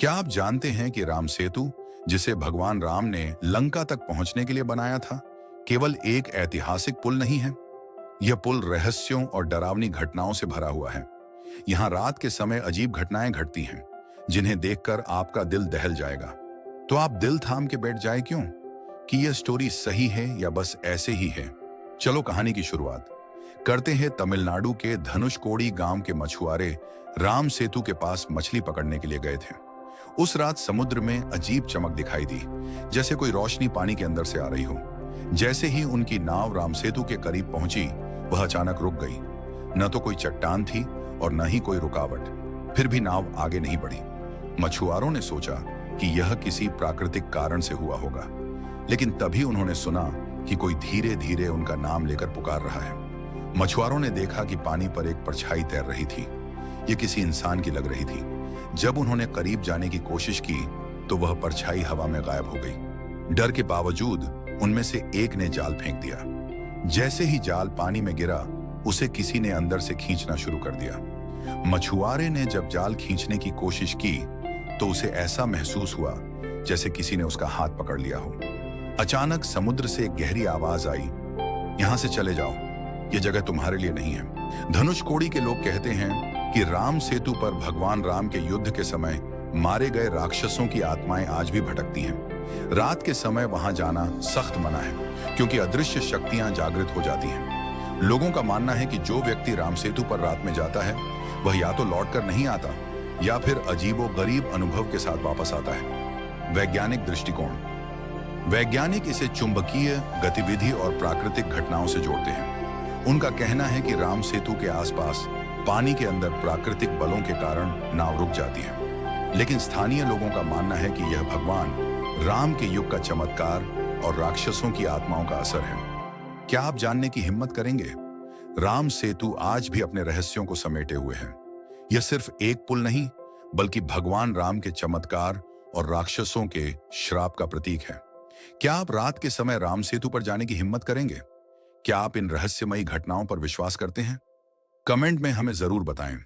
क्या आप जानते हैं कि राम सेतु, जिसे भगवान राम ने लंका तक पहुंचने के लिए बनाया था, केवल एक ऐतिहासिक पुल नहीं है। यह पुल रहस्यों और डरावनी घटनाओं से भरा हुआ है। यहाँ रात के समय अजीब घटनाएं घटती हैं, जिन्हें देखकर आपका दिल दहल जाएगा। तो आप दिल थाम के बैठ जाए क्यों कि यह स्टोरी सही है या बस ऐसे ही है। चलो कहानी की शुरुआत करते हैं। तमिलनाडु के धनुषकोडी गांव के मछुआरे राम सेतु के पास मछली पकड़ने के लिए गए थे। उस रात समुद्र में अजीब चमक दिखाई दी, जैसे कोई रोशनी पानी के अंदर से आ रही हो। जैसे ही उनकी नाव राम सेतु के करीब पहुंची, वह अचानक रुक गई। न तो कोई चट्टान थी और न ही कोई रुकावट। फिर भी नाव आगे नहीं बढ़ी। मछुआरों ने सोचा कि यह किसी प्राकृतिक कारण से हुआ होगा, लेकिन तभी उन्होंने सुना कि कोई धीरे धीरे उनका नाम लेकर पुकार रहा है। मछुआरों ने देखा कि पानी पर एक परछाई तैर रही थी। ये किसी इंसान की लग रही थी। जब उन्होंने करीब जाने की कोशिश की तो वह परछाई हवा में गायब हो गई। डर के बावजूद उनमें से एक ने जाल फेंक दिया। जैसे ही जाल पानी में गिरा, उसे किसी ने अंदर से खींचना शुरू कर दिया। मछुआरे ने जब जाल खींचने की कोशिश की तो उसे ऐसा महसूस हुआ जैसे किसी ने उसका हाथ पकड़ लिया हो। अचानक समुद्र से एक गहरी आवाज आई, यहां से चले जाओ, यह जगह तुम्हारे लिए नहीं है। धनुषकोडी के लोग कहते हैं कि राम सेतु पर भगवान राम के युद्ध के समय मारे गए राक्षसों की आत्माएं आज भी भटकती हैं। रात के समय वहां जाना सख्त मना है, क्योंकि अदृश्य शक्तियां जागृत हो जाती हैं। लोगों का मानना है कि जो व्यक्ति राम सेतु पर रात में जाता है, वह या तो लौटकर नहीं आता या फिर अजीबोगरीब अनुभव के साथ वापस आता है। वैज्ञानिक दृष्टिकोण। वैज्ञानिक इसे चुंबकीय गतिविधि और प्राकृतिक घटनाओं से जोड़ते हैं। उनका कहना है कि राम सेतु के आसपास पानी के अंदर प्राकृतिक बलों के कारण नाव रुक जाती है, लेकिन स्थानीय लोगों का मानना है कि यह भगवान राम के युग का चमत्कार और राक्षसों की आत्माओं का असर है। क्या आप जानने की हिम्मत करेंगे? राम सेतु आज भी अपने रहस्यों को समेटे हुए है। यह सिर्फ एक पुल नहीं, बल्कि भगवान राम के चमत्कार और राक्षसों के श्राप का प्रतीक है। क्या आप रात के समय राम सेतु पर जाने की हिम्मत करेंगे? क्या आप इन रहस्यमयी घटनाओं पर विश्वास करते हैं? कमेंट में हमें जरूर बताएं।